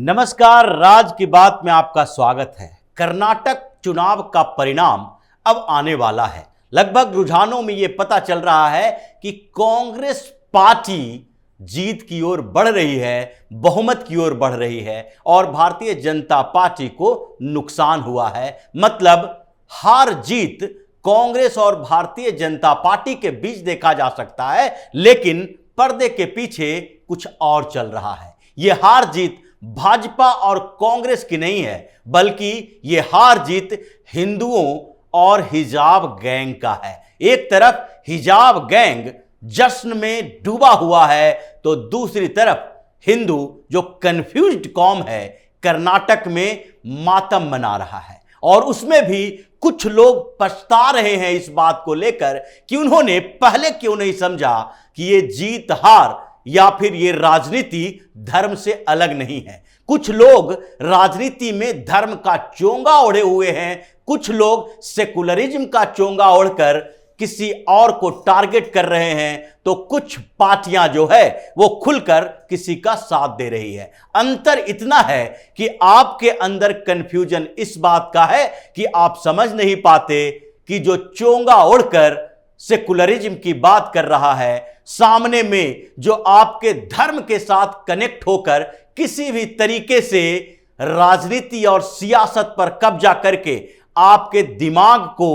नमस्कार, राज की बात में आपका स्वागत है। कर्नाटक चुनाव का परिणाम अब आने वाला है। लगभग रुझानों में यह पता चल रहा है कि कांग्रेस पार्टी जीत की ओर बढ़ रही है, बहुमत की ओर बढ़ रही है और भारतीय जनता पार्टी को नुकसान हुआ है। मतलब हार जीत कांग्रेस और भारतीय जनता पार्टी के बीच देखा जा सकता है, लेकिन पर्दे के पीछे कुछ और चल रहा है। यह हार जीत भाजपा और कांग्रेस की नहीं है, बल्कि यह हार जीत हिंदुओं और हिजाब गैंग का है। एक तरफ हिजाब गैंग जश्न में डूबा हुआ है, तो दूसरी तरफ हिंदू जो कंफ्यूज्ड कौम है कर्नाटक में मातम मना रहा है। और उसमें भी कुछ लोग पछता रहे हैं इस बात को लेकर कि उन्होंने पहले क्यों नहीं समझा कि यह जीत हार या फिर ये राजनीति धर्म से अलग नहीं है। कुछ लोग राजनीति में धर्म का चोंगा ओढ़े हुए हैं, कुछ लोग सेकुलरिज्म का चोंगा ओढ़कर किसी और को टारगेट कर रहे हैं, तो कुछ पार्टियां जो है वो खुलकर किसी का साथ दे रही है। अंतर इतना है कि आपके अंदर कंफ्यूजन इस बात का है कि आप समझ नहीं पाते कि जो चोंगा ओढ़कर सेकुलरिज्म की बात कर रहा है, सामने में जो आपके धर्म के साथ कनेक्ट होकर किसी भी तरीके से राजनीति और सियासत पर कब्जा करके आपके दिमाग को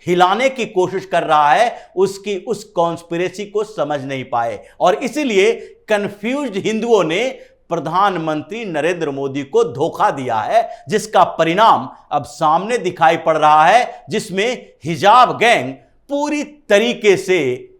हिलाने की कोशिश कर रहा है, उसकी उस कॉन्स्पिरेसी को समझ नहीं पाए और इसीलिए कंफ्यूज्ड हिंदुओं ने प्रधानमंत्री नरेंद्र मोदी को धोखा दिया है, जिसका परिणाम अब सामने दिखाई पड़ रहा है, जिसमें हिजाब गैंग पूरी तरीके से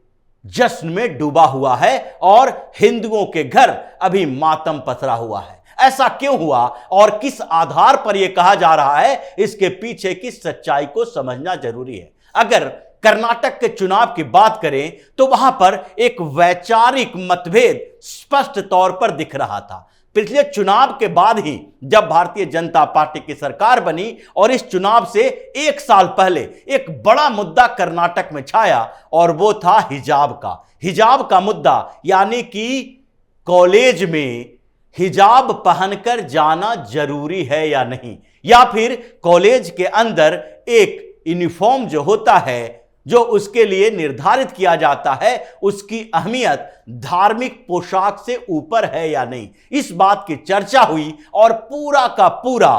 जश्न में डूबा हुआ है और हिंदुओं के घर अभी मातम पसरा हुआ है। ऐसा क्यों हुआ और किस आधार पर यह कहा जा रहा है, इसके पीछे की सच्चाई को समझना जरूरी है। अगर कर्नाटक के चुनाव की बात करें तो वहां पर एक वैचारिक मतभेद स्पष्ट तौर पर दिख रहा था। पिछले चुनाव के बाद ही जब भारतीय जनता पार्टी की सरकार बनी और इस चुनाव से एक साल पहले एक बड़ा मुद्दा कर्नाटक में छाया और वो था हिजाब का मुद्दा, यानी कि कॉलेज में हिजाब पहनकर जाना जरूरी है या नहीं, या फिर कॉलेज के अंदर एक यूनिफॉर्म जो होता है जो उसके लिए निर्धारित किया जाता है, उसकी अहमियत धार्मिक पोशाक से ऊपर है या नहीं। इस बात की चर्चा हुई और पूरा का पूरा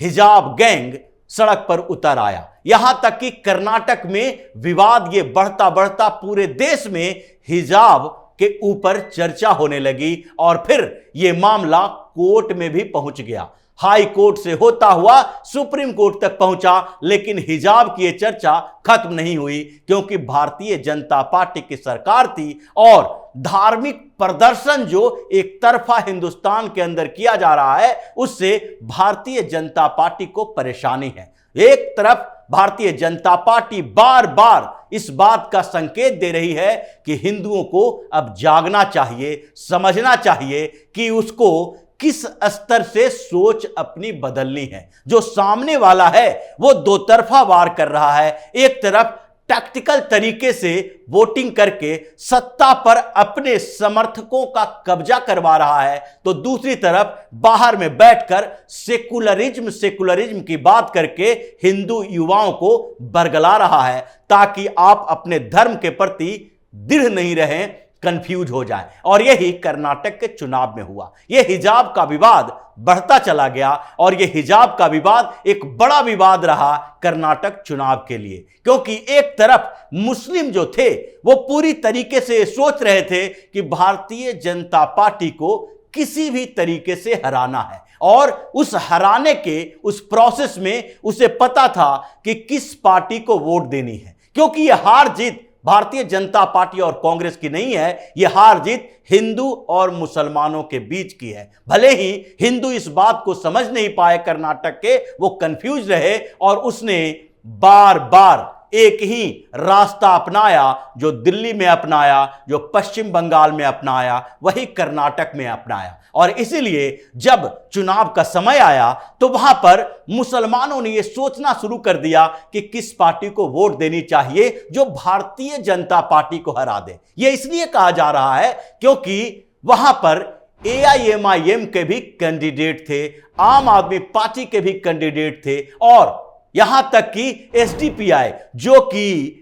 हिजाब गैंग सड़क पर उतर आया। यहां तक कि कर्नाटक में विवाद ये बढ़ता बढ़ता पूरे देश में हिजाब के ऊपर चर्चा होने लगी और फिर यह मामला कोर्ट में भी पहुंच गया। हाई कोर्ट से होता हुआ सुप्रीम कोर्ट तक पहुंचा, लेकिन हिजाब की यह चर्चा खत्म नहीं हुई, क्योंकि भारतीय जनता पार्टी की सरकार थी और धार्मिक प्रदर्शन जो एक तरफा हिंदुस्तान के अंदर किया जा रहा है, उससे भारतीय जनता पार्टी को परेशानी है। एक तरफ भारतीय जनता पार्टी बार बार इस बात का संकेत दे रही है कि हिंदुओं को अब जागना चाहिए, समझना चाहिए कि उसको किस स्तर से सोच अपनी बदलनी है। जो सामने वाला है वो दो तरफा वार कर रहा है। एक तरफ टैक्टिकल तरीके से वोटिंग करके सत्ता पर अपने समर्थकों का कब्जा करवा रहा है, तो दूसरी तरफ बाहर में बैठकर सेकुलरिज्म की बात करके हिंदू युवाओं को बरगला रहा है, ताकि आप अपने धर्म के प्रति दृढ़ नहीं रहें, कंफ्यूज हो जाए। और यही कर्नाटक के चुनाव में हुआ। यह हिजाब का विवाद बढ़ता चला गया और यह हिजाब का विवाद एक बड़ा विवाद रहा कर्नाटक चुनाव के लिए, क्योंकि एक तरफ मुस्लिम जो थे वो पूरी तरीके से सोच रहे थे कि भारतीय जनता पार्टी को किसी भी तरीके से हराना है और उस हराने के उस प्रोसेस में उसे पता था कि किस पार्टी को वोट देनी है, क्योंकि यह हार जीत भारतीय जनता पार्टी और कांग्रेस की नहीं है, यह हार जीत हिंदू और मुसलमानों के बीच की है। भले ही हिंदू इस बात को समझ नहीं पाए कर्नाटक के, वो कंफ्यूज रहे और उसने बार बार एक ही रास्ता अपनाया जो दिल्ली में अपनाया, जो पश्चिम बंगाल में अपनाया, वही कर्नाटक में अपनाया। और इसीलिए जब चुनाव का समय आया तो वहां पर मुसलमानों ने यह सोचना शुरू कर दिया कि किस पार्टी को वोट देनी चाहिए जो भारतीय जनता पार्टी को हरा दे। यह इसलिए कहा जा रहा है क्योंकि वहां पर एआईएमआईएम के भी कैंडिडेट थे, आम आदमी पार्टी के भी कैंडिडेट थे और यहां तक कि एसडीपीआई जो कि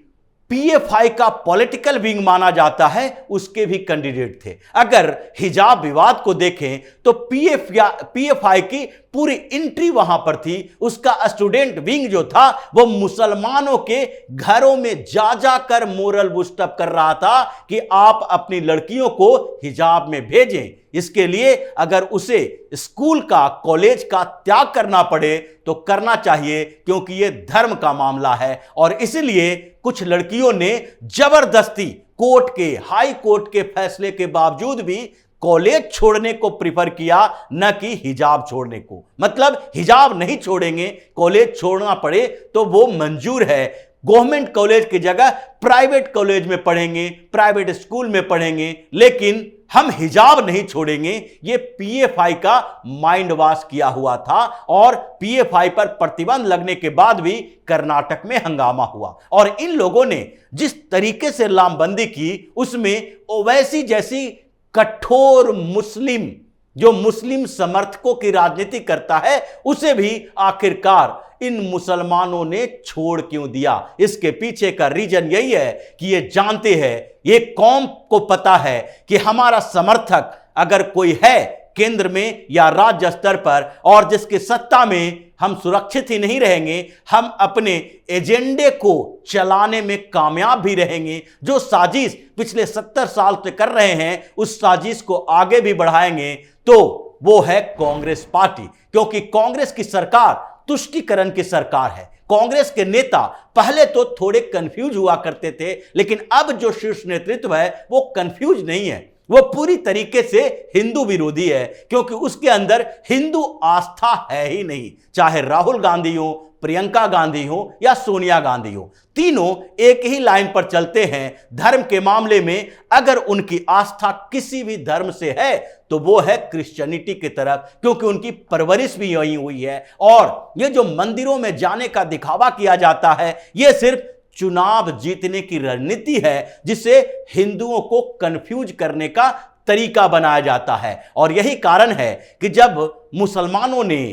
पीएफआई का पॉलिटिकल विंग माना जाता है उसके भी कैंडिडेट थे। अगर हिजाब विवाद को देखें तो पीएफआई की पूरी एंट्री वहां पर थी। उसका स्टूडेंट विंग जो था वो मुसलमानों के घरों में जा जाकर मोरल बूस्टअप कर रहा था कि आप अपनी लड़कियों को हिजाब में भेजें। इसके लिए अगर उसे स्कूल का कॉलेज का त्याग करना पड़े तो करना चाहिए, क्योंकि यह धर्म का मामला है। और इसलिए कुछ लड़कियों ने जबरदस्ती कोर्ट के, हाई कोर्ट के फैसले के बावजूद भी कॉलेज छोड़ने को प्रिफर किया, न कि हिजाब छोड़ने को। मतलब हिजाब नहीं छोड़ेंगे, कॉलेज छोड़ना पड़े तो वो मंजूर है। गवर्नमेंट कॉलेज की जगह प्राइवेट कॉलेज में पढ़ेंगे, प्राइवेट स्कूल में पढ़ेंगे, लेकिन हम हिजाब नहीं छोड़ेंगे। ये पीएफआई का माइंड वॉश किया हुआ था और पीएफआई पर प्रतिबंध लगने के बाद भी कर्नाटक में हंगामा हुआ। और इन लोगों ने जिस तरीके से लामबंदी की उसमें ओवैसी जैसी कठोर मुस्लिम, जो मुस्लिम समर्थकों की राजनीति करता है, उसे भी आखिरकार इन मुसलमानों ने छोड़ क्यों दिया। इसके पीछे का रीजन यही है कि ये जानते हैं, ये कौम को पता है कि हमारा समर्थक अगर कोई है केंद्र में या राज्य स्तर पर और जिसकी सत्ता में हम सुरक्षित ही नहीं रहेंगे, हम अपने एजेंडे को चलाने में कामयाब भी रहेंगे। जो साजिश पिछले 70 साल से कर रहे हैं उस साजिश को आगे भी बढ़ाएंगे, तो वो है कांग्रेस पार्टी। क्योंकि कांग्रेस की सरकार तुष्टीकरण की सरकार है। कांग्रेस के नेता पहले तो थोड़े कंफ्यूज हुआ करते थे, लेकिन अब जो शीर्ष नेतृत्व है वो कंफ्यूज नहीं है, वो पूरी तरीके से हिंदू विरोधी है, क्योंकि उसके अंदर हिंदू आस्था है ही नहीं। चाहे राहुल गांधी हो, प्रियंका गांधी हो या सोनिया गांधी हो, तीनों एक ही लाइन पर चलते हैं। धर्म के मामले में अगर उनकी आस्था किसी भी धर्म से है तो वो है क्रिश्चियनिटी की तरफ, क्योंकि उनकी परवरिश भी यही हुई है। और ये जो मंदिरों में जाने का दिखावा किया जाता है, ये सिर्फ चुनाव जीतने की रणनीति है, जिसे हिंदुओं को कंफ्यूज करने का तरीका बनाया जाता है। और यही कारण है कि जब मुसलमानों ने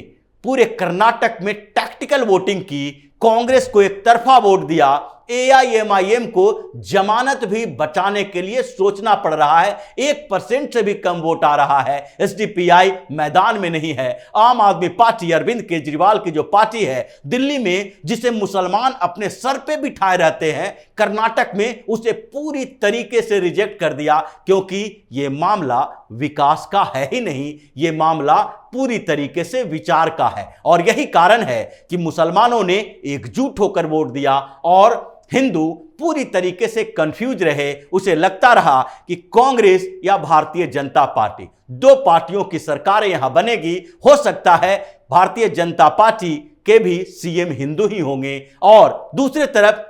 पूरे कर्नाटक में टैक्टिकल वोटिंग की, कांग्रेस को एक तरफा वोट दिया, एआईएमआईएम को जमानत भी बचाने के लिए सोचना पड़ रहा है, 1% से भी कम वोट आ रहा है, एसडीपीआई मैदान में नहीं है। आम आदमी पार्टी, अरविंद केजरीवाल की जो पार्टी है दिल्ली में, जिसे मुसलमान अपने सर पे बिठाए रहते हैं, कर्नाटक में उसे पूरी तरीके से रिजेक्ट कर दिया, क्योंकि यह मामला विकास का है ही नहीं, यह मामला पूरी तरीके से विचार का है। और यही कारण है कि मुसलमानों ने एकजुट होकर वोट दिया और हिंदू पूरी तरीके से कंफ्यूज रहे। उसे लगता रहा कि कांग्रेस या भारतीय जनता पार्टी, दो पार्टियों की सरकारें यहां बनेगी। हो सकता है भारतीय जनता पार्टी के भी सीएम हिंदू ही होंगे, और दूसरी तरफ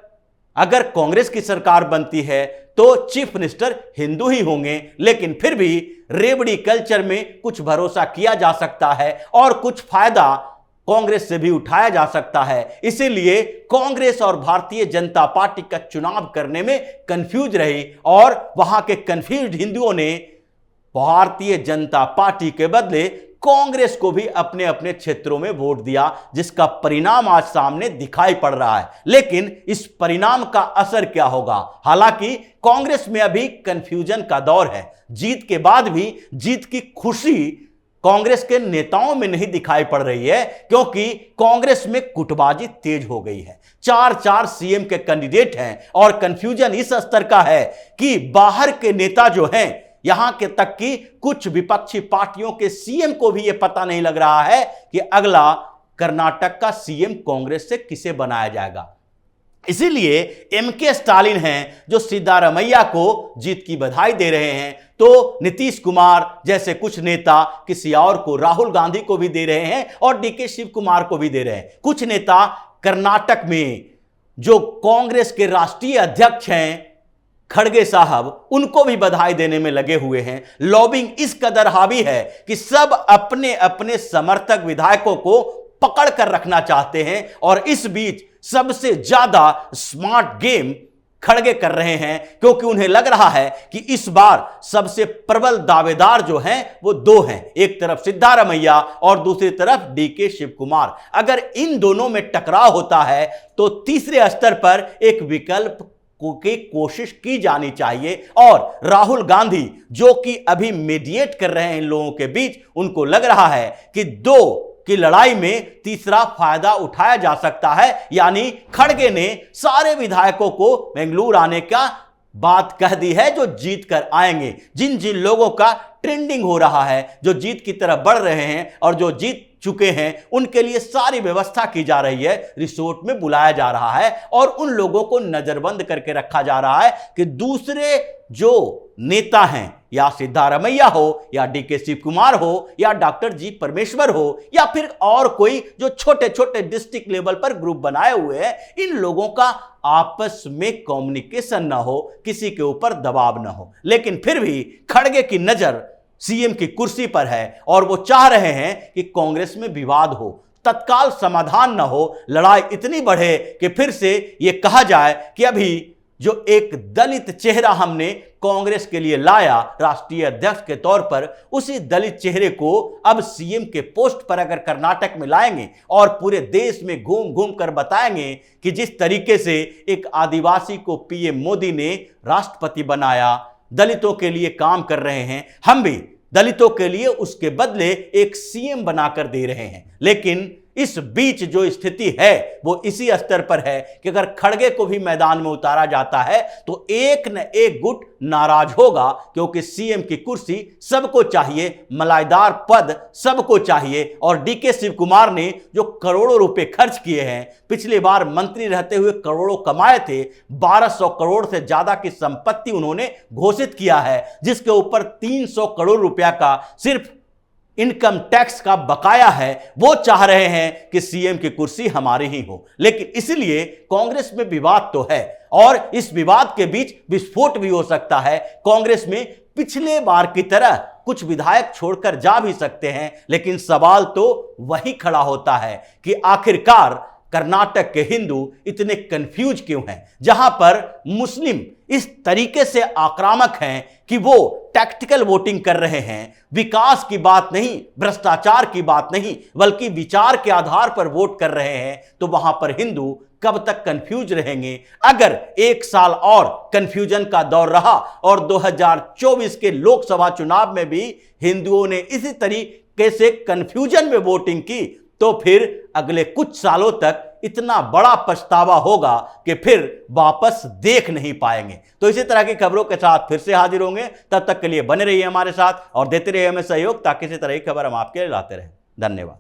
अगर कांग्रेस की सरकार बनती है तो चीफ मिनिस्टर हिंदू ही होंगे। लेकिन फिर भी रेवड़ी कल्चर में कुछ भरोसा किया जा सकता है और कुछ फायदा कांग्रेस से भी उठाया जा सकता है। इसीलिए कांग्रेस और भारतीय जनता पार्टी का चुनाव करने में कंफ्यूज रही, और वहां के कंफ्यूज हिंदुओं ने भारतीय जनता पार्टी के बदले कांग्रेस को भी अपने अपने क्षेत्रों में वोट दिया, जिसका परिणाम आज सामने दिखाई पड़ रहा है। लेकिन इस परिणाम का असर क्या होगा? हालांकि कांग्रेस में अभी कंफ्यूजन का दौर है। जीत के बाद भी जीत की खुशी कांग्रेस के नेताओं में नहीं दिखाई पड़ रही है, क्योंकि कांग्रेस में गुटबाजी तेज हो गई है। 4 सीएम के कैंडिडेट हैं और कंफ्यूजन इस स्तर का है कि बाहर के नेता जो हैं, यहां के तक कि कुछ विपक्षी पार्टियों के सीएम को भी यह पता नहीं लग रहा है कि अगला कर्नाटक का सीएम कांग्रेस से किसे बनाया जाएगा। इसीलिए एमके स्टालिन हैं जो सिद्धारमैया को जीत की बधाई दे रहे हैं, तो नीतीश कुमार जैसे कुछ नेता किसी और को, राहुल गांधी को भी दे रहे हैं और डीके शिव कुमार को भी दे रहे हैं। कुछ नेता कर्नाटक में जो कांग्रेस के राष्ट्रीय अध्यक्ष हैं खड़गे साहब, उनको भी बधाई देने में लगे हुए हैं। लॉबिंग इस कदर हावी है कि सब अपने अपने समर्थक विधायकों को पकड़ कर रखना चाहते हैं, और इस बीच सबसे ज्यादा स्मार्ट गेम खड़गे कर रहे हैं, क्योंकि उन्हें लग रहा है कि इस बार सबसे प्रबल दावेदार जो हैं वो दो हैं, एक तरफ सिद्धारमैया और दूसरी तरफ डीके शिव कुमार। अगर इन दोनों में टकराव होता है तो तीसरे स्तर पर एक विकल्प की कोशिश की जानी चाहिए, और राहुल गांधी जो कि अभी मीडिएट कर रहे हैं इन लोगों के बीच, उनको लग रहा है कि दो की लड़ाई में तीसरा फायदा उठाया जा सकता है। यानी खड़गे ने सारे विधायकों को बेंगलुरु आने का बात कह दी है, जो जीत कर आएंगे। जिन जिन लोगों का ट्रेंडिंग हो रहा है, जो जीत की तरफ बढ़ रहे हैं और जो जीत चुके हैं, उनके लिए सारी व्यवस्था की जा रही है, रिसोर्ट में बुलाया जा रहा है और उन लोगों को नजरबंद करके रखा जा रहा है कि दूसरे जो नेता हैं, या सिद्धारमैया हो या डीके शिव कुमार हो या डॉक्टर जी परमेश्वर हो या फिर और कोई जो छोटे छोटे डिस्ट्रिक्ट लेवल पर ग्रुप बनाए हुए हैं, इन लोगों का आपस में कम्युनिकेशन ना हो, किसी के ऊपर दबाव ना हो। लेकिन फिर भी खड़गे की नजर सीएम की कुर्सी पर है और वो चाह रहे हैं कि कांग्रेस में विवाद हो, तत्काल समाधान ना हो, लड़ाई इतनी बढ़े कि फिर से ये कहा जाए कि अभी जो एक दलित चेहरा हमने कांग्रेस के लिए लाया राष्ट्रीय अध्यक्ष के तौर पर, उसी दलित चेहरे को अब सीएम के पोस्ट पर अगर कर्नाटक में लाएंगे और पूरे देश में घूम घूम कर बताएंगे कि जिस तरीके से एक आदिवासी को पीएम मोदी ने राष्ट्रपति बनाया, दलितों के लिए काम कर रहे हैं, हम भी दलितों के लिए उसके बदले एक सीएम बनाकर दे रहे हैं। लेकिन इस बीच जो स्थिति है वो इसी स्तर पर है कि अगर खड़गे को भी मैदान में उतारा जाता है तो एक न एक गुट नाराज होगा, क्योंकि सीएम की कुर्सी सबको चाहिए, मलाईदार पद सबको चाहिए। और डीके शिव कुमार ने जो करोड़ों रुपए खर्च किए हैं, पिछली बार मंत्री रहते हुए करोड़ों कमाए थे, 1200 करोड़ से ज्यादा की संपत्ति उन्होंने घोषित किया है, जिसके ऊपर 300 करोड़ रुपया का सिर्फ इनकम टैक्स का बकाया है। वो चाह रहे हैं कि सीएम की कुर्सी हमारी ही हो। लेकिन इसलिए कांग्रेस में विवाद तो है और इस विवाद के बीच विस्फोट भी हो सकता है। कांग्रेस में पिछले बार की तरह कुछ विधायक छोड़कर जा भी सकते हैं, लेकिन सवाल तो वही खड़ा होता है कि आखिरकार कर्नाटक के हिंदू इतने कंफ्यूज क्यों हैं, जहां पर मुस्लिम इस तरीके से आक्रामक हैं कि वो टैक्टिकल वोटिंग कर रहे हैं, विकास की बात नहीं, भ्रष्टाचार की बात नहीं, बल्कि विचार के आधार पर वोट कर रहे हैं। तो वहां पर हिंदू कब तक कंफ्यूज रहेंगे? अगर एक साल और कंफ्यूजन का दौर रहा और 2024 के लोकसभा चुनाव में भी हिंदुओं ने इसी तरीके से कंफ्यूजन में वोटिंग की, तो फिर अगले कुछ सालों तक इतना बड़ा पछतावा होगा कि फिर वापस देख नहीं पाएंगे। तो इसी तरह की खबरों के साथ फिर से हाजिर होंगे। तब तक के लिए बने रहिए हमारे साथ और देते रहिए हमें सहयोग, ताकि इसी तरह की खबर हम आपके लिए लाते रहें। धन्यवाद।